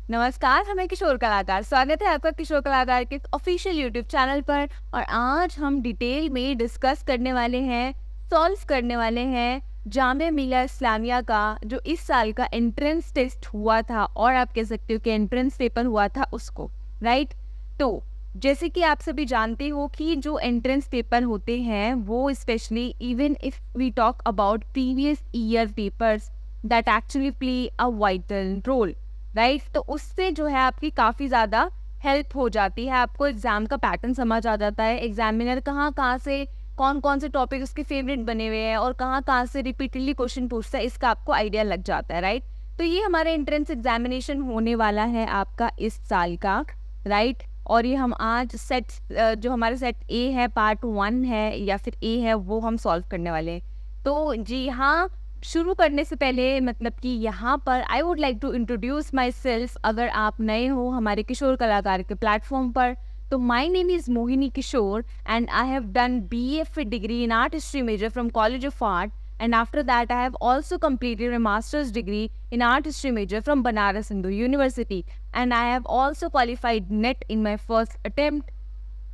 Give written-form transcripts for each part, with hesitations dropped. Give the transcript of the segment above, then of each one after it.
नमस्कार, हमें किशोर कलाकार। स्वागत है आपका किशोर कलाकार के ऑफिशियल यूट्यूब चैनल पर। और आज हम डिटेल में डिस्कस करने वाले हैं, सॉल्व करने वाले हैं जामिया मिलिया इस्लामिया का जो इस साल का एंट्रेंस टेस्ट हुआ था, और आप कह सकते हो कि एंट्रेंस पेपर हुआ था उसको, राइट। तो जैसे कि आप सभी जानते हो कि जो एंट्रेंस पेपर होते हैं वो specially even if we talk about previous year papers that actually play a vital role, right. तो उससे जो है आपकी काफ़ी ज़्यादा हेल्प हो जाती है, आपको एग्ज़ाम का पैटर्न समझ आ जाता है, एग्जामिनर कहाँ कहाँ से कौन कौन से टॉपिक उसके फेवरेट बने हुए हैं और कहाँ कहाँ से रिपीटेडली क्वेश्चन पूछता है, इसका आपको आइडिया लग जाता है, राइट। तो ये हमारे एंट्रेंस एग्जामिनेशन होने वाला है आपका इस साल का, राइट। और ये हम आज सेट जो हमारे सेट ए है, पार्ट 1 है या फिर ए है, वो हम सॉल्व करने वाले हैं। तो जी हाँ, शुरू करने से पहले मतलब कि यहाँ पर I would like to introduce myself. अगर आप नए हो हमारे किशोर कलाकार के प्लेटफॉर्म पर, तो my name is Mohini Kishor and I have done BA degree in art history major from College of Art, and after that I have also completed a master's degree in art history major from Banaras Hindu University, and I have also qualified NET in my first attempt,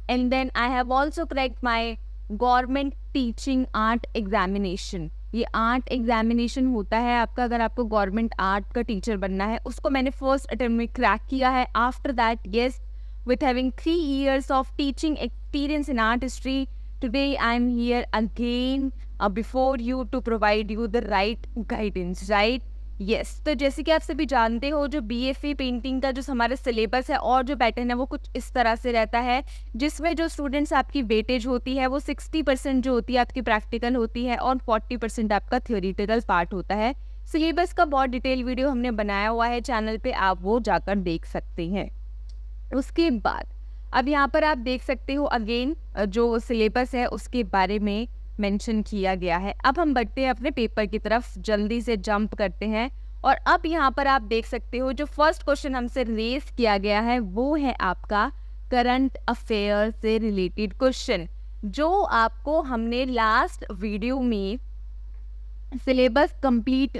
and then I have also cracked my government teaching art examination. ये art examination होता है आपका, अगर आपको government art का teacher बनना है, उसको मैंने फर्स्ट अटेम्प्ट में क्रैक किया है। After that yes, with having 3 years of teaching experience in art history, today I am here again before you to provide you the right guidance, right? Yes, तो जैसे कि आप सभी जानते हो, जो BFA पेंटिंग का जो हमारा सिलेबस है और जो पैटर्न है वो कुछ इस तरह से रहता है, जिसमें जो स्टूडेंट्स आपकी वेटेज होती है वो 60% जो होती है आपकी प्रैक्टिकल होती है और 40% आपका थ्योरेटिकल पार्ट होता है। सिलेबस का बहुत डिटेल वीडियो हमने बनाया हुआ है चैनल पे, आप वो जाकर देख सकते हैं। उसके बाद अब यहाँ पर आप देख सकते हो अगेन जो सिलेबस है उसके बारे में मेंशन किया गया है। अब हम बढ़ते हैं अपने पेपर की तरफ, जल्दी से जंप करते हैं। और अब यहाँ पर आप देख सकते हो जो फर्स्ट क्वेश्चन हमसे रेस किया गया है वो है आपका करंट अफेयर से रिलेटेड क्वेश्चन, जो आपको हमने लास्ट वीडियो में सिलेबस कंप्लीट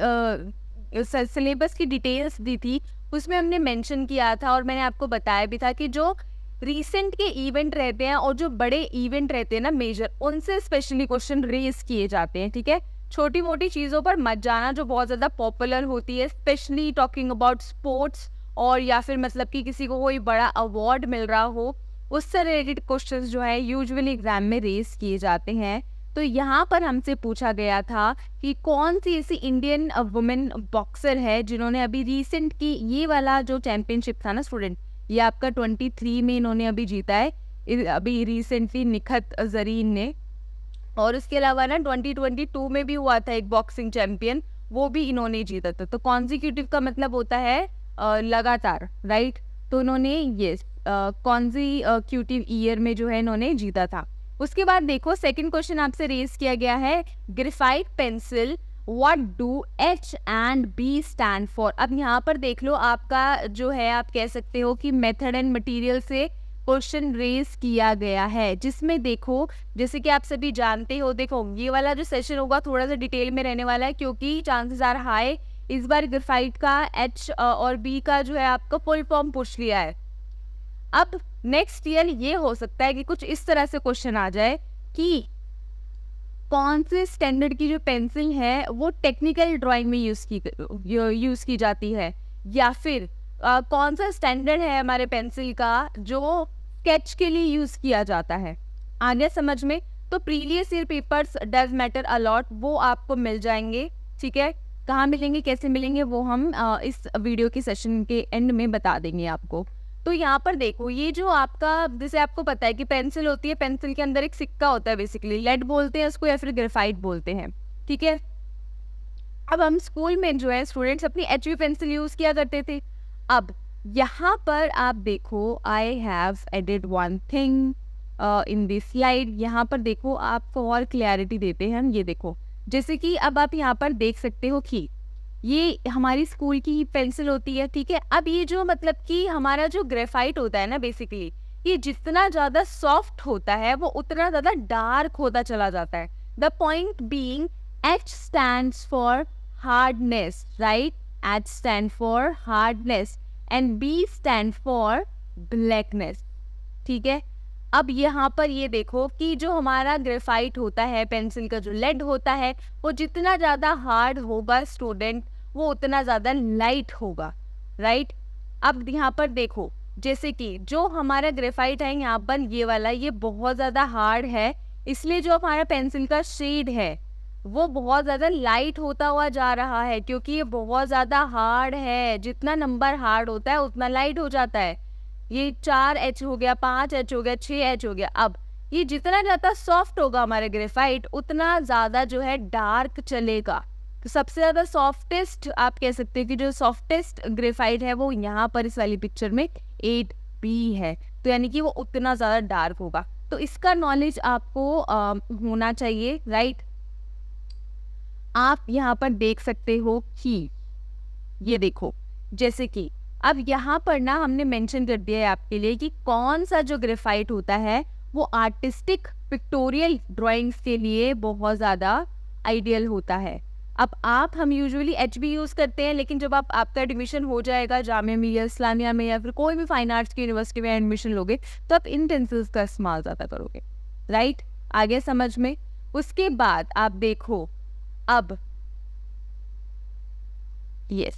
सिलेबस की डिटेल्स दी थी, उसमें हमने मेंशन किया था और मैंने आपको बताया भी था कि जो रीसेंट के इवेंट रहते हैं और जो बड़े इवेंट रहते हैं ना मेजर, उनसे स्पेशली क्वेश्चन रेज किए जाते हैं, ठीक है। छोटी मोटी चीज़ों पर मत जाना जो बहुत ज़्यादा पॉपुलर होती है, स्पेशली टॉकिंग अबाउट स्पोर्ट्स, और या फिर मतलब कि किसी को कोई बड़ा अवार्ड मिल रहा हो, उससे रिलेटेड क्वेश्चंस जो है यूजुअली एग्जाम में रेज किए जाते हैं। तो यहाँ पर हमसे पूछा गया था कि कौन सी ऐसी इंडियन वुमेन बॉक्सर है जिन्होंने अभी रिसेंट की ये वाला जो चैंपियनशिप था ना स्टूडेंट, ये आपका 23 में इन्होंने अभी जीता है, अभी रिसेंटली निखत जरीन ने। और उसके अलावा ना 2022 में भी हुआ था एक बॉक्सिंग चैंपियन, वो भी इन्होंने जीता था। तो कॉन्जिक्यूटिव का मतलब होता है लगातार, राइट। तो इन्होंने ये कॉन्जिक्यूटिव ईयर में जो है इन्होंने जीता था। उसके बाद देखो सेकंड क्वेश्चन आपसे रेज किया गया है, graphite pencil what do H and B stand for. अब यहाँ पर देख लो आपका जो है, आप कह सकते हो कि मेथड एंड मटेरियल से क्वेश्चन रेज किया गया है, जिसमें देखो जैसे कि आप सभी जानते हो, देखो ये वाला जो सेशन होगा थोड़ा सा डिटेल में रहने वाला है क्योंकि चांसेस आर हाई इस बार ग्रेफाइट का H और B का जो है आपका फुल फॉर्म पूछ लिया है। अब नेक्स्ट ईयर ये हो सकता है कि कुछ इस तरह से क्वेश्चन आ जाए कि कौन से स्टैंडर्ड की जो पेंसिल है वो टेक्निकल ड्राइंग में यूज़ की जाती है, या फिर कौन सा स्टैंडर्ड है हमारे पेंसिल का जो स्केच के लिए यूज़ किया जाता है। आ गया समझ में? तो previous year papers does matter a lot, वो आपको मिल जाएंगे, ठीक है। कहाँ मिलेंगे, कैसे मिलेंगे, वो हम इस वीडियो के सेशन के एंड में बता देंगे आपको। तो यहाँ पर देखो ये जो आपका, जैसे आपको पता है कि पेंसिल होती है, पेंसिल के अंदर एक सिक्का होता है, बेसिकली लेड बोलते हैं उसको या फिर ग्रेफाइट बोलते हैं, ठीक है। अब हम स्कूल में जो है स्टूडेंट्स अपनी HB पेंसिल यूज़ किया करते थे। अब यहाँ पर आप देखो I have added one thing in this slide. यहाँ पर देखो आपको और क्लैरिटी देते हैं हम, ये देखो जैसे कि अब आप यहाँ पर देख सकते हो कि ये हमारी स्कूल की ही पेंसिल होती है, ठीक है। अब ये जो मतलब कि हमारा जो ग्रेफाइट होता है ना, बेसिकली ये जितना ज़्यादा सॉफ्ट होता है वो उतना ज़्यादा डार्क होता चला जाता है। The point being H stands for hardness, right? H stand for hardness and B stand for blackness. ठीक है, अब यहाँ पर ये देखो कि जो हमारा ग्रेफाइट होता है, पेंसिल का जो लेड होता है, वो जितना ज़्यादा हार्ड होगा स्टूडेंट, वो उतना ज़्यादा लाइट होगा, राइट। अब यहाँ पर देखो, जैसे कि जो हमारा ग्रेफाइट है यहाँ पर ये वाला, ये बहुत ज़्यादा हार्ड है, इसलिए जो हमारा पेंसिल का शेड है वो बहुत ज़्यादा लाइट होता हुआ जा रहा है, क्योंकि ये बहुत ज़्यादा हार्ड है। जितना नंबर हार्ड होता है उतना लाइट हो जाता है। ये 4H हो गया, 5H हो गया, 6H हो गया। अब ये जितना ज़्यादा सॉफ्ट होगा हमारा ग्रेफाइट, उतना ज़्यादा जो है डार्क चलेगा। तो सबसे ज़्यादा सॉफ्टेस्ट आप कह सकते हो कि जो सॉफ्टेस्ट ग्रेफाइट है वो यहाँ पर इस वाली पिक्चर में 8B है, तो यानी कि वो उतना ज़्यादा डार्क होगा। तो इसका नॉलेज आपको होना चाहिए, राइट। आप यहाँ पर देख सकते हो कि ये देखो, जैसे कि अब यहाँ पर ना हमने मेंशन कर दिया है आपके लिए कि कौन सा जो ग्रेफाइट होता है वो आर्टिस्टिक पिक्टोरियल ड्राइंग्स के लिए बहुत ज़्यादा आइडियल होता है। अब हम यूजुअली HB यूज़ करते हैं, लेकिन जब आपका एडमिशन हो जाएगा जामिया मिलिया इस्लामिया में या फिर कोई भी फाइन आर्ट्स की यूनिवर्सिटी में एडमिशन लोगे, तो आप इन पेंसिल्स का इस्तेमाल ज़्यादा करोगे, राइट। आगे समझ में। उसके बाद आप देखो, अब yes,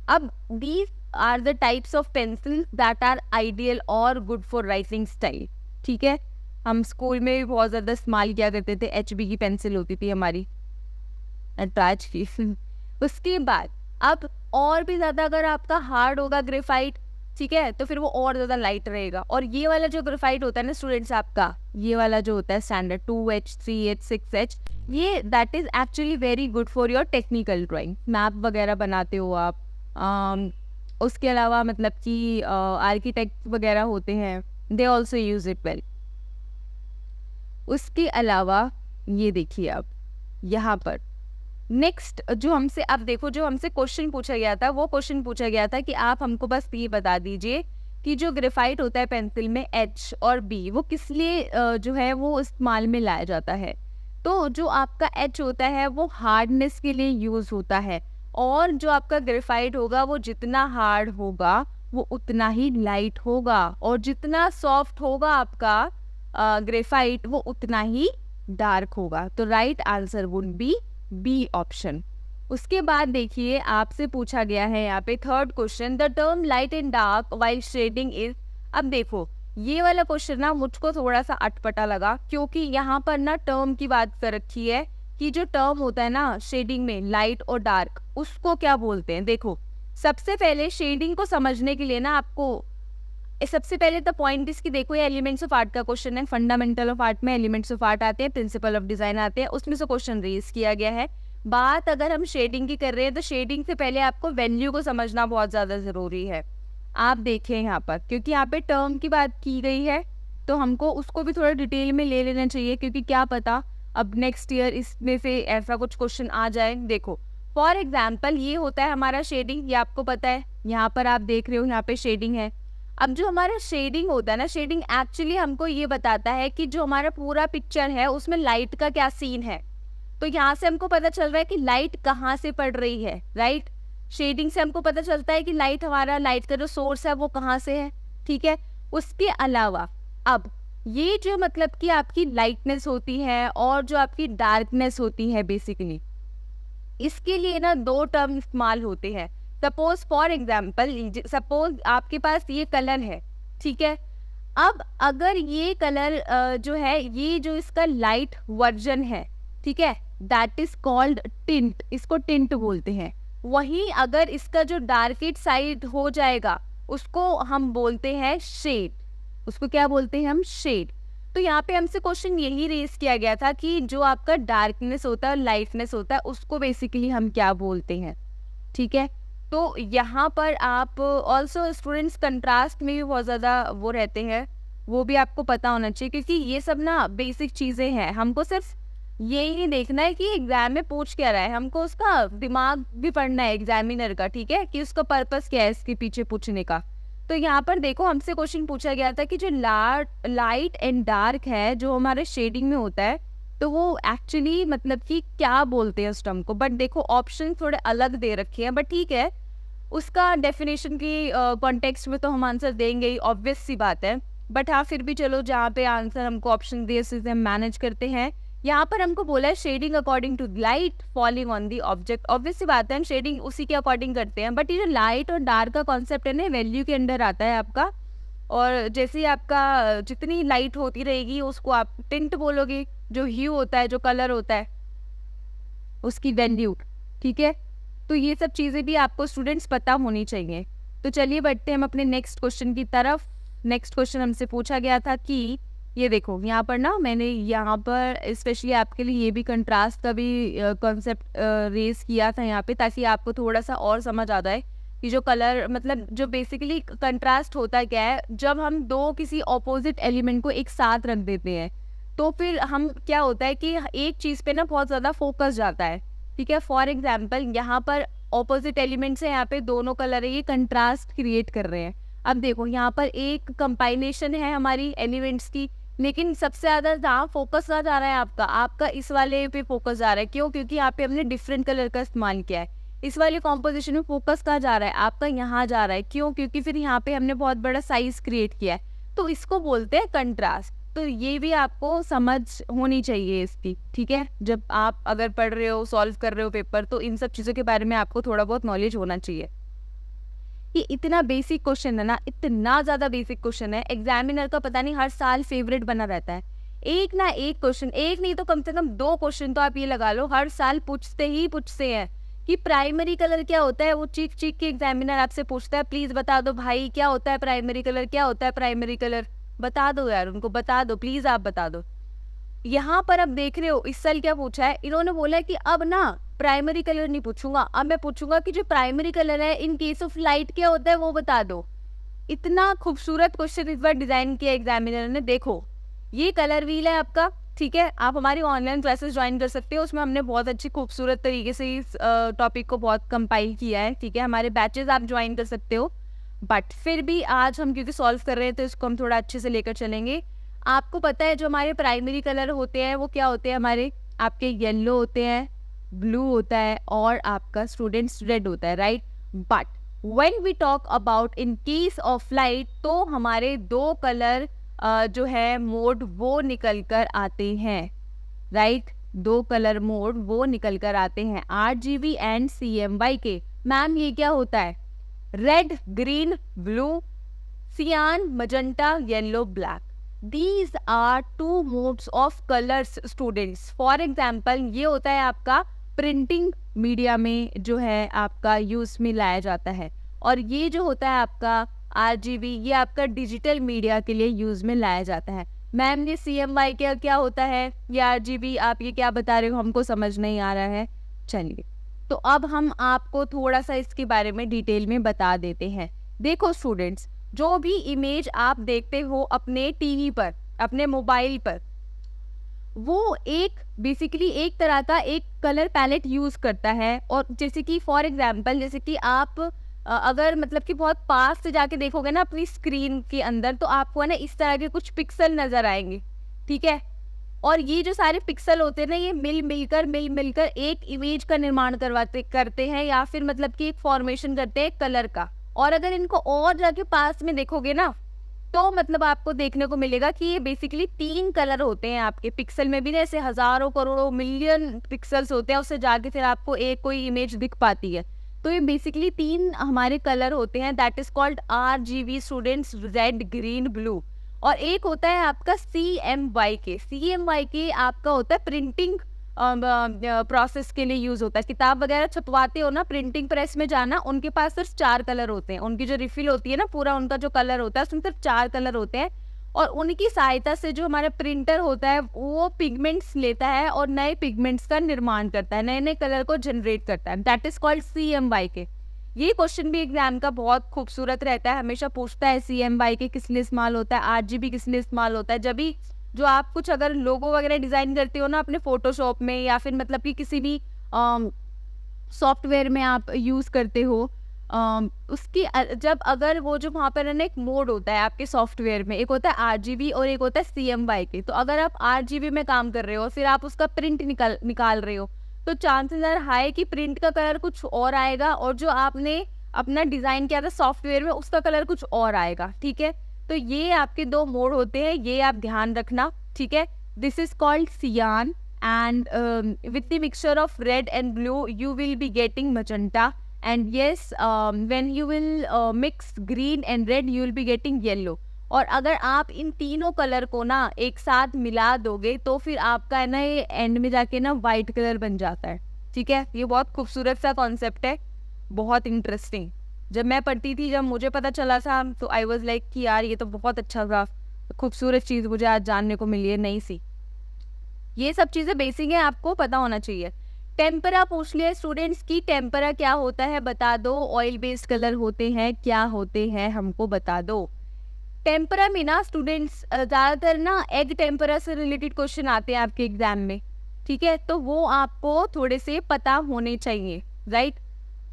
अब these are the types of pencils that are ideal or good for writing style। ठीक है, हम स्कूल में भी बहुत ज़्यादा इस्तेमाल किया करते थे, HB की पेंसिल होती थी हमारी, नटराज की। उसके बाद अब और भी ज़्यादा अगर आपका हार्ड होगा ग्रेफाइट, ठीक है, तो फिर वो और ज़्यादा लाइट रहेगा। और ये वाला जो ग्रेफाइट होता है ना स्टूडेंट्स, आपका ये वाला जो होता है स्टैंडर्ड 2H 3H 6H, ये that is actually very good for your technical drawing. Map वगैरह बनाते हो आप, उसके अलावा मतलब कि आर्किटेक्ट वगैरह होते हैं, they also use it well. उसके अलावा ये देखिए आप यहाँ पर नेक्स्ट जो हमसे, अब देखो जो हमसे क्वेश्चन पूछा गया था, वो क्वेश्चन पूछा गया था कि आप हमको बस ये बता दीजिए कि जो ग्रेफाइट होता है पेंसिल में H और B, वो किस लिए जो है वो इस्तेमाल में लाया जाता है। तो जो आपका H होता है वो हार्डनेस के लिए यूज़ होता है, और जो आपका ग्रेफाइट होगा वो जितना हार्ड होगा वो उतना ही लाइट होगा, और जितना सॉफ्ट होगा आपका ग्रेफाइट वो उतना ही डार्क होगा। तो right answer would be B option. उसके बाद देखिए आपसे पूछा गया है यहाँ पे third question, the term light and dark while shading is. अब देखो ये वाला क्वेश्चन ना मुझको थोड़ा सा अटपटा लगा, क्योंकि यहाँ पर ना टर्म की बात कर रखी है कि जो टर्म होता है ना शेडिंग में लाइट और डार्क, उसको क्या बोलते हैं। देखो सबसे पहले शेडिंग को समझने के लिए ना आपको सबसे पहले तो पॉइंट इसकी देखो, ये एलिमेंट्स ऑफ आर्ट का क्वेश्चन है। फंडामेंटल ऑफ आर्ट में एलिमेंट्स ऑफ आर्ट आते हैं, प्रिंसिपल ऑफ डिजाइन आते हैं, उसमें से क्वेश्चन रेज किया गया है। बात अगर हम शेडिंग की कर रहे हैं तो शेडिंग से पहले आपको वैल्यू को समझना बहुत ज़्यादा ज़रूरी है। आप देखें यहाँ पर, क्योंकि यहाँ पे टर्म की बात की गई है तो हमको उसको भी थोड़ा डिटेल में ले लेना चाहिए, क्योंकि क्या पता अब नेक्स्ट ईयर इसमें से ऐसा कुछ क्वेश्चन आ जाए। देखो फॉर एग्जाम्पल ये होता है हमारा शेडिंग, ये आपको पता है, यहाँ पर आप देख रहे हो यहाँ पे शेडिंग है। अब जो हमारा शेडिंग होता है ना, शेडिंग एक्चुअली हमको ये बताता है कि जो हमारा पूरा पिक्चर है उसमें लाइट का क्या सीन है। तो यहाँ से हमको पता चल रहा है कि लाइट कहाँ से पड़ रही है, राइट। शेडिंग से हमको पता चलता है कि लाइट हमारा लाइट का जो सोर्स है वो कहाँ से है, ठीक है। उसके अलावा अब ये जो मतलब कि आपकी लाइटनेस होती है और जो आपकी डार्कनेस होती है, बेसिकली इसके लिए ना दो टर्म इस्तेमाल होते हैं। सपोज फॉर एग्जाम्पल, सपोज आपके पास ये कलर है, ठीक है। अब अगर ये कलर जो है, ये जो इसका लाइट वर्जन है, ठीक है, दैट इज कॉल्ड टिंट, इसको टिंट बोलते हैं। वहीं अगर इसका जो डार्केट साइड हो जाएगा उसको हम बोलते हैं शेड, उसको क्या बोलते हैं हम, शेड। तो यहाँ पे हमसे क्वेश्चन यही रेज किया गया था कि जो आपका डार्कनेस होता है और लाइटनेस होता है उसको बेसिकली हम क्या बोलते हैं, ठीक है। तो यहाँ पर आप ऑल्सो स्टूडेंट्स कंट्रास्ट में भी बहुत ज़्यादा वो रहते हैं, वो भी आपको पता होना चाहिए, क्योंकि ये सब ना बेसिक चीज़ें हैं। हमको सिर्फ ये ही देखना है कि एग्जाम में पूछ क्या रहा है, हमको उसका दिमाग भी पढ़ना है एग्जामिनर का, ठीक है, कि उसका पर्पस क्या है इसके पीछे पूछने का। तो यहाँ पर देखो हमसे क्वेश्चन पूछा गया था कि जो लाइट एंड डार्क है जो हमारे शेडिंग में होता है, तो वो एक्चुअली मतलब कि क्या बोलते हैं उस टर्म को। बट देखो ऑप्शन थोड़े अलग दे रखे हैं, बट ठीक है, उसका डेफिनेशन की कॉन्टेक्स्ट में तो हम आंसर देंगे ही, ऑब्वियस सी बात है। बट हाँ, फिर भी चलो जहाँ पे आंसर हमको ऑप्शन दिए उसे हम मैनेज करते हैं। यहाँ पर हमको बोला है shading according to light falling on the object. Obvious सी बात है, हम शेडिंग उसी के अकॉर्डिंग करते हैं। बट ये जो लाइट और डार्क का कॉन्सेप्ट है ना, वैल्यू के अंडर आता है आपका। और जैसे ही आपका जितनी लाइट होती रहेगी उसको आप टिंट बोलोगे, जो ह्यू होता है, जो कलर होता है, उसकी वैल्यू। ठीक है, तो ये सब चीज़ें भी आपको स्टूडेंट्स पता होनी चाहिए। तो चलिए बढ़ते हैं हम अपने नेक्स्ट क्वेश्चन की तरफ। नेक्स्ट क्वेश्चन हमसे पूछा गया था कि ये देखो, यहाँ पर ना मैंने यहाँ पर स्पेशली आपके लिए ये भी कंट्रास्ट का भी कॉन्सेप्ट रेज किया था यहाँ पे, ताकि आपको थोड़ा सा और समझ आ जाए कि जो कलर मतलब जो बेसिकली कंट्रास्ट होता क्या है। जब हम दो किसी ऑपोजिट एलिमेंट को एक साथ रख देते हैं तो फिर हम क्या होता है कि एक चीज़ पे ना बहुत ज़्यादा फोकस जाता है। ठीक है, फॉर एग्जाम्पल यहाँ पर ऑपोजिट एलिमेंट्स है, यहाँ पे दोनों कलर है, ये कंट्रास्ट क्रिएट कर रहे हैं। अब देखो यहाँ पर एक कंबाइनेशन है हमारी एलिमेंट्स की, लेकिन सबसे ज़्यादा जहाँ फोकस कहाँ जा रहा है आपका इस वाले पे फोकस जा रहा है। क्यों? क्योंकि यहाँ पे हमने डिफरेंट कलर का इस्तेमाल किया है। इस वाले कॉम्पोजिशन में फोकस कहाँ जा रहा है आपका? यहाँ जा रहा है। क्यों? क्योंकि फिर यहाँ पे हमने बहुत बड़ा साइज क्रिएट किया है, तो इसको बोलते हैं कंट्रास्ट। तो ये भी आपको समझ होनी चाहिए इसकी। ठीक है, जब आप अगर पढ़ रहे हो, सॉल्व कर रहे हो पेपर, तो इन सब चीज़ों के बारे में आपको थोड़ा बहुत नॉलेज होना चाहिए। ये इतना बेसिक क्वेश्चन है ना, इतना ज़्यादा बेसिक क्वेश्चन है, एग्जामिनर का पता नहीं हर साल फेवरेट बना रहता है। एक ना एक क्वेश्चन, एक नहीं तो कम से कम 2 क्वेश्चन तो आप ये लगा लो हर साल पूछते ही पूछते हैं कि प्राइमरी कलर क्या होता है। वो चीख चीख के एग्जामिनर आपसे पूछता है, प्लीज़ बता दो भाई क्या होता है प्राइमरी कलर, क्या होता है प्राइमरी कलर, बता दो यार, उनको बता दो प्लीज़, आप बता दो। यहाँ पर अब देख रहे हो इस साल क्या पूछा है, इन्होंने बोला है कि अब ना प्राइमरी कलर नहीं पूछूंगा, अब मैं पूछूंगा कि जो प्राइमरी कलर है इन केस ऑफ लाइट क्या होता है वो बता दो। इतना खूबसूरत क्वेश्चन इस बार डिजाइन किया एग्जामिनर ने। देखो ये कलर व्हील है आपका। ठीक है, आप हमारी ऑनलाइन क्लासेस ज्वाइन कर सकते हो, उसमें हमने बहुत अच्छी खूबसूरत तरीके से इस टॉपिक को बहुत कंपाइल किया है। ठीक है, हमारे बैचेस आप ज्वाइन कर सकते हो। बट फिर भी आज हम क्योंकि सॉल्व कर रहे हैं तो इसको हम थोड़ा अच्छे से लेकर चलेंगे। आपको पता है जो हमारे प्राइमरी कलर होते हैं वो क्या होते हैं हमारे, आपके येलो होते हैं, ब्लू होता है और आपका स्टूडेंट्स रेड होता है, right. But when we talk about in case of light, तो हमारे 2 कलर जो है मोड वो निकल कर आते हैं, राइट। 2 कलर मोड वो निकल कर आते हैं, RGB एंड CMYK। मैम ये क्या होता है? रेड, ग्रीन, ब्लू, सियान, magenta, yellow, black. These are 2 modes of colors students. For example, ये होता है आपका प्रिंटिंग मीडिया में जो है आपका यूज में लाया जाता है, और ये जो होता है आपका RGB ये आपका डिजिटल मीडिया के लिए यूज में लाया जाता है। मैम ये CMYK क्या होता है, ये RGB आप ये क्या बता रहे हो, हमको समझ नहीं आ रहा है। चलिए तो अब हम आपको थोड़ा सा इसके बारे में डिटेल में बता देते हैं। देखो स्टूडेंट्स, जो भी इमेज आप देखते हो अपने टीवी पर, अपने मोबाइल पर, वो एक बेसिकली एक तरह का एक कलर पैलेट यूज करता है। और जैसे कि फॉर एग्जांपल, जैसे कि आप अगर मतलब कि बहुत पास से जाके देखोगे ना अपनी स्क्रीन के अंदर, तो आपको है ना इस तरह के कुछ पिक्सल नजर आएंगे। ठीक है, और ये जो सारे पिक्सल होते हैं ना, ये मिल मिलकर एक इमेज का निर्माण करते हैं, या फिर मतलब कि एक फॉर्मेशन करते हैं कलर का। और अगर इनको और जाके पास में देखोगे ना, तो मतलब आपको देखने को मिलेगा कि ये बेसिकली 3 कलर होते हैं आपके पिक्सल में भी ना, ऐसे हजारों करोड़ों मिलियन पिक्सल्स होते हैं, उससे जाके फिर आपको एक कोई इमेज दिख पाती है। तो ये बेसिकली 3 हमारे कलर होते हैं, that is called RGB students, red, green, blue. और एक होता है आपका CMYK आपका होता है प्रिंटिंग प्रोसेस के लिए यूज होता है। किताब वगैरह छपवाते हो ना, प्रिंटिंग प्रेस में जाना, उनके पास सिर्फ 4 कलर होते हैं। उनकी जो रिफिल होती है ना, पूरा उनका जो कलर होता है उसमें सिर्फ 4 कलर होते हैं। और उनकी सहायता से जो हमारा प्रिंटर होता है वो पिगमेंट्स लेता है और नए पिगमेंट्स का निर्माण करता है, नए नए कलर को जनरेट करता है, दैट इज कॉल्ड CMYK। ये क्वेश्चन भी एग्जाम का बहुत खूबसूरत रहता है, हमेशा पूछता है CMYK किस लिए इस्तेमाल होता है, RGB किस लिए इस्तेमाल होता है। जब भी जो आप कुछ अगर लोगो वगैरह डिजाइन करते हो ना अपने फोटोशॉप में, या फिर मतलब कि किसी भी सॉफ्टवेयर में आप यूज करते हो, उसकी जब अगर वो जो वहाँ पर है ना एक मोड होता है आपके सॉफ्टवेयर में, एक होता है RGB और एक होता है CMYK। तो अगर आप RGB में काम कर रहे हो फिर आप उसका प्रिंट निकाल रहे हो, तो चांसेस आर हाई कि प्रिंट का कलर कुछ और आएगा, और जो आपने अपना डिज़ाइन किया था सॉफ्टवेयर में, उसका कलर कुछ और आएगा, ठीक है। तो ये आपके 2 मोड होते हैं, ये आप ध्यान रखना, ठीक है। दिस इज कॉल्ड सियान and with the mixture of red and blue you will be getting magenta, and yes, when you will mix green and red you will be getting yellow। और अगर आप इन तीनों कलर को ना एक साथ मिला दोगे तो फिर आपका है ना ये एंड में जाके ना वाइट कलर बन जाता है, ठीक है। ये बहुत खूबसूरत सा कॉन्सेप्ट है, बहुत इंटरेस्टिंग। जब मैं पढ़ती थी, जब मुझे पता चला था तो आई वाज लाइक कि यार ये तो बहुत अच्छा सा खूबसूरत चीज़ मुझे आज जानने को मिली है, नई सी। ये सब चीज़ें बेसिक है, आपको पता होना चाहिए। टेम्परा पूछ लिया स्टूडेंट्स की, टेम्परा क्या होता है बता दो, ऑयल बेस्ड कलर होते हैं, क्या होते हैं हमको बता दो। टेम्परा में ना स्टूडेंट्स ज़्यादातर ना एग टेम्परा से रिलेटेड क्वेश्चन आते हैं आपके एग्जाम में, ठीक है। तो वो आपको थोड़े से पता होने चाहिए, right.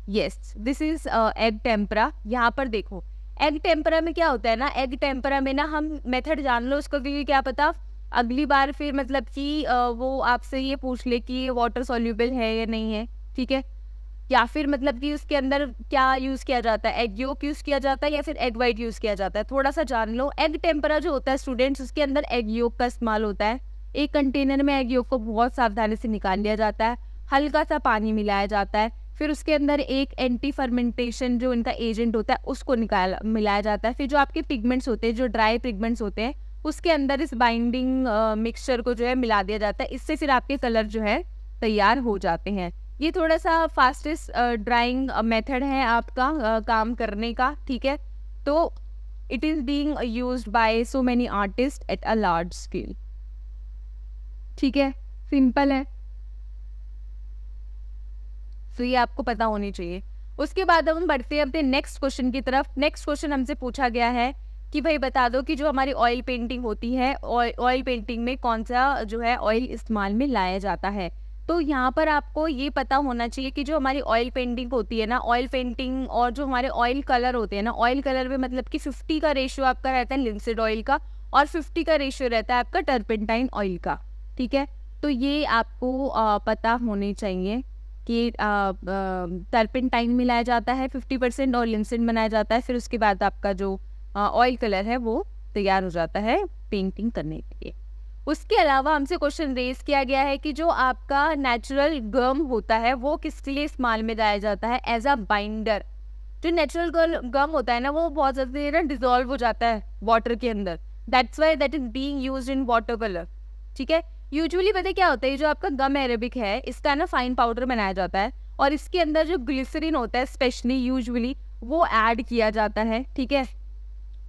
Yes, this is egg tempera. यहाँ पर देखो एग टेम्परा में क्या होता है ना, एग टेम्परा में ना हम मेथड जान लो उसका, क्योंकि क्या पता अगली बार फिर मतलब कि वो आपसे ये पूछ ले कि ये वाटर सॉल्यूबल है या नहीं है, ठीक है। या फिर मतलब कि उसके अंदर क्या यूज़ किया जाता है, एग योक यूज़ किया जाता है या फिर एग वाइट यूज़ किया जाता है, थोड़ा सा जान लो। एग टेम्परा जो होता है स्टूडेंट्स, उसके अंदर एग योक का इस्तेमाल होता है। एक कंटेनर में एग योक को बहुत सावधानी से निकाल लिया जाता है, हल्का सा पानी मिलाया जाता है, फिर उसके अंदर एक एंटी फर्मेंटेशन जो इनका एजेंट होता है उसको मिलाया जाता है। फिर जो आपके पिगमेंट्स होते हैं, जो ड्राई पिगमेंट्स होते हैं, उसके अंदर इस बाइंडिंग मिक्सचर को जो है मिला दिया जाता है। इससे फिर आपके कलर जो है तैयार हो जाते हैं। ये थोड़ा सा फास्टेस्ट ड्राइंग मेथड है आपका काम करने का, ठीक है। तो it is being used by so many artist at a large scale, ठीक है, सिंपल है। तो ये आपको पता होनी चाहिए। उसके बाद हम बढ़ते हैं अपने नेक्स्ट क्वेश्चन की तरफ। नेक्स्ट क्वेश्चन हमसे पूछा गया है कि भाई बता दो कि जो हमारी ऑयल पेंटिंग होती है, ऑयल पेंटिंग में कौन सा जो है ऑयल इस्तेमाल में लाया जाता है। तो यहाँ पर आपको ये पता होना चाहिए कि जो हमारी ऑयल पेंटिंग होती है ना, ऑयल पेंटिंग और जो हमारे ऑयल कलर होते हैं ना, ऑयल कलर में मतलब कि 50 का रेशियो आपका रहता है लिंसेड ऑयल का और 50 का रेशियो रहता है आपका टर्पेंटाइन ऑयल का, ठीक है। तो ये आपको पता होने चाहिए कि टर्पेंटाइन मिलाया जाता है 50% और लिंसेड बनाया जाता है। फिर उसके बाद आपका जो ऑयल कलर है वो तैयार हो जाता है पेंटिंग करने के लिए। उसके अलावा हमसे क्वेश्चन रेज किया गया है कि जो आपका नेचुरल गम होता है वो किसके लिए इस्तेमाल में लाया जाता है एज अ बाइंडर। जो नेचुरल गम होता है ना वो बहुत ज़्यादा डिजोल्व हो जाता है वाटर के अंदर, that's why that is being used in water colour, ठीक है। यूजुअली पता क्या होता है, जो आपका गम एरेबिक है इसका ना फाइन पाउडर बनाया जाता है और इसके अंदर जो ग्लिसरीन होता है स्पेशली यूजुअली वो ऐड किया जाता है, ठीक है।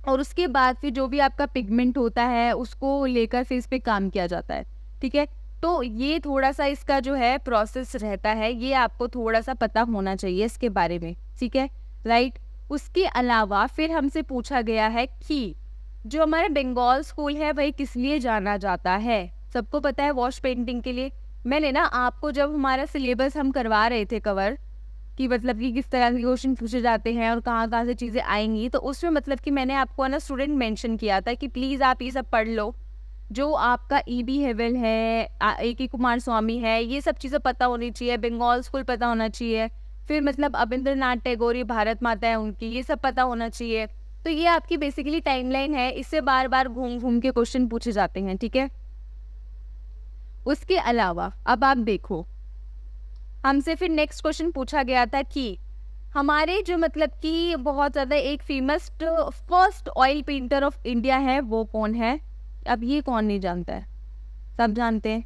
और उसके बाद फिर जो भी आपका पिगमेंट होता है उसको लेकर फिर इस पे काम किया जाता है, ठीक है। तो ये थोड़ा सा इसका जो है प्रोसेस रहता है, ये आपको थोड़ा सा पता होना चाहिए इसके बारे में, ठीक है, राइट। उसके अलावा फिर हमसे पूछा गया है कि जो हमारा बंगाल स्कूल है वही किस लिए जाना जाता है। सबको पता है वॉश पेंटिंग के लिए। मैंने ना आपको जब हमारा सिलेबस हम करवा रहे थे कवर कि मतलब कि किस तरह के क्वेश्चन पूछे जाते हैं और कहाँ से चीज़ें आएंगी, तो उसमें मतलब कि मैंने आपको ना स्टूडेंट मेंशन किया था कि प्लीज़ आप ये सब पढ़ लो। जो आपका E.B. हेवल है, A.K. कुमार स्वामी है, ये सब चीज़ें पता होनी चाहिए, बंगाल स्कूल पता होना चाहिए, फिर मतलब अबिंद्रनाथ टैगोर, ये भारत माता है उनकी, ये सब पता होना चाहिए। तो ये आपकी बेसिकली टाइमलाइन है, इससे बार बार घूम घूम के क्वेश्चन पूछे जाते हैं, ठीक है। उसके अलावा अब आप देखो, हमसे फिर नेक्स्ट क्वेश्चन पूछा गया था कि हमारे जो मतलब कि बहुत ज़्यादा एक famous first oil painter of India है वो कौन है। अब ये कौन नहीं जानता है, सब जानते हैं,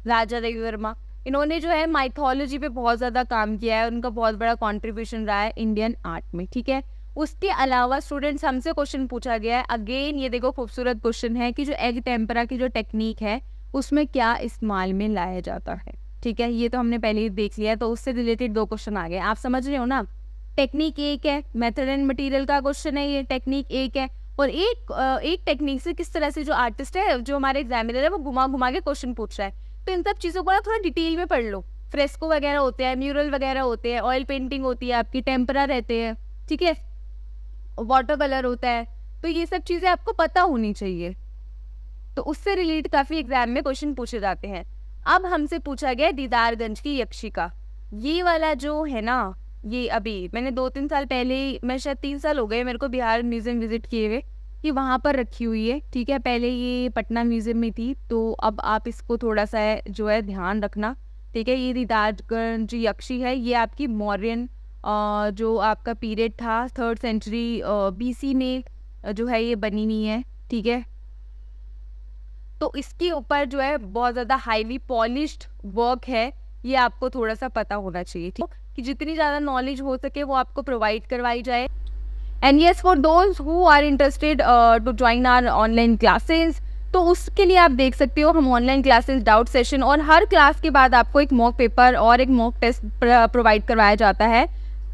राजा रविवर्मा। इन्होंने जो है माइथोलॉजी पे बहुत ज़्यादा काम किया है, उनका बहुत बड़ा कंट्रीब्यूशन रहा है इंडियन आर्ट में, ठीक है। उसके अलावा स्टूडेंट्स हमसे क्वेश्चन पूछा गया है, अगेन ये देखो खूबसूरत क्वेश्चन है कि जो एग टेम्परा की जो टेक्निक है उसमें क्या इस्तेमाल में लाया जाता है, ठीक है। ये तो हमने पहले ही देख लिया, तो उससे रिलेटेड 2 क्वेश्चन आ गए, आप समझ रहे हो ना। टेक्निक एक है, मेथड एंड मटेरियल का क्वेश्चन है, ये टेक्निक एक है। और एक टेक्निक से किस तरह से जो आर्टिस्ट है, जो हमारे एग्जामिनर है, वो घुमा घुमा के क्वेश्चन पूछ रहा है। तो इन सब चीज़ों को ना थोड़ा डिटेल में पढ़ लो। फ्रेस्को वगैरह होते हैं, म्यूरल वगैरह होते हैं, ऑयल पेंटिंग होती है आपकी, टेम्परा रहते हैं, ठीक है, वाटर कलर होता है। तो ये सब चीज़ें आपको पता होनी चाहिए, तो उससे रिलेटेड काफ़ी एग्जाम में क्वेश्चन पूछे जाते हैं। अब हमसे पूछा गया दीदारगंज की यक्षिका। ये वाला जो है ना, ये अभी मैंने 2-3 साल पहले ही, मैं शायद 3 साल हो गए मेरे को बिहार म्यूज़ियम विज़िट किए हुए, कि वहाँ पर रखी हुई है, ठीक है। पहले ये पटना म्यूज़ियम में थी, तो अब आप इसको थोड़ा-सा जो है ध्यान रखना, ठीक है। ये रिताजगंज यक्षी है, ये आपकी मौर्यन जो आपका पीरियड था 3rd सेंचुरी बीसी में जो है ये बनी हुई है, ठीक है। तो इसके ऊपर जो है बहुत ज़्यादा हाईली पॉलिश्ड वर्क है, ये आपको थोड़ा-सा पता होना चाहिए, ठीक है? कि जितनी ज़्यादा नॉलेज हो सके वो आपको प्रोवाइड करवाई जाए। And yes, for those who are interested to join our online classes, तो उसके लिए आप देख सकते हो हम ऑनलाइन क्लासेस, डाउट सेशन, और हर क्लास के बाद आपको एक मॉक पेपर और एक मॉक टेस्ट प्रोवाइड करवाया जाता है,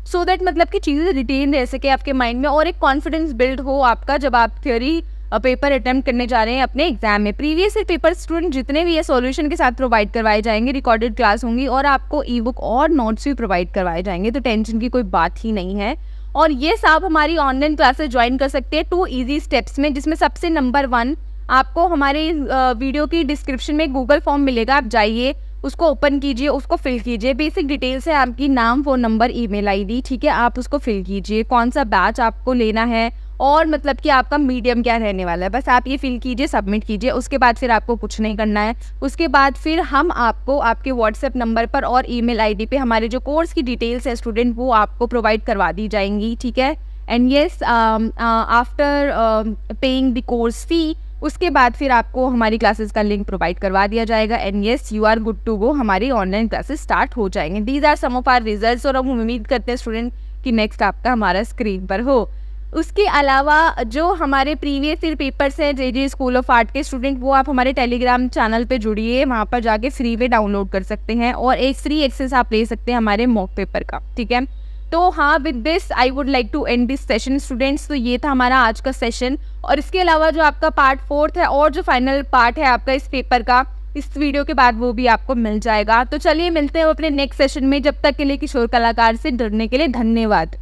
सो दैट मतलब कि चीज़ें रिटेन रह सके आपके माइंड में और एक कॉन्फिडेंस बिल्ड हो आपका जब आप थ्योरी पेपर अटेम्प्ट करने जा रहे हैं अपने एग्जाम में। प्रीवियस ईयर पेपर स्टूडेंट जितने भी है सॉल्यूशन के साथ प्रोवाइड करवाए जाएंगे, रिकॉर्डेड क्लास होंगी और आपको ई बुक और नोट्स भी प्रोवाइड करवाए जाएंगे, तो टेंशन की कोई बात ही नहीं है। और ये सब हमारी ऑनलाइन क्लासेस ज्वाइन कर सकते हैं 2 ईजी स्टेप्स में, जिसमें सबसे नंबर 1 आपको हमारे वीडियो की डिस्क्रिप्शन में गूगल फॉर्म मिलेगा, आप जाइए उसको ओपन कीजिए, उसको फिल कीजिए। बेसिक डिटेल्स है आपकी नाम, फ़ोन नंबर, ईमेल आईडी, ठीक है। आप उसको फिल कीजिए, कौन सा बैच आपको लेना है और मतलब कि आपका मीडियम क्या रहने वाला है, बस आप ये फिल कीजिए, सबमिट कीजिए। उसके बाद फिर आपको कुछ नहीं करना है। उसके बाद फिर हम आपको आपके व्हाट्सएप नंबर पर और ईमेल आईडी पे हमारे जो कोर्स की डिटेल्स है स्टूडेंट, वो आपको प्रोवाइड करवा दी जाएंगी, ठीक है। And yes, after paying the course fee, उसके बाद फिर आपको हमारी क्लासेस का लिंक प्रोवाइड करवा दिया जाएगा। And yes, you are good to go, हमारी ऑनलाइन क्लासेस स्टार्ट हो जाएंगे। These are some of our results, और हम उम्मीद करते हैं स्टूडेंट कि नेक्स्ट आपका हमारा स्क्रीन पर हो। उसके अलावा जो हमारे प्रीवियस ईयर पेपर्स हैं जे स्कूल ऑफ आर्ट के स्टूडेंट, वो आप हमारे टेलीग्राम चैनल पे जुड़िए, वहाँ पर जाके फ्री में डाउनलोड कर सकते हैं और एक फ्री एक्सेस आप ले सकते हैं हमारे मॉक पेपर का, ठीक है। तो हाँ, with this I would like to end this session students. तो ये था हमारा आज का सेशन, और इसके अलावा जो आपका पार्ट 4 है और जो फाइनल पार्ट है आपका इस पेपर का, इस वीडियो के बाद वो भी आपको मिल जाएगा। तो चलिए मिलते हैं अपने नेक्स्ट सेशन में, जब तक के लिए किशोर कलाकार से जुड़ने के लिए धन्यवाद।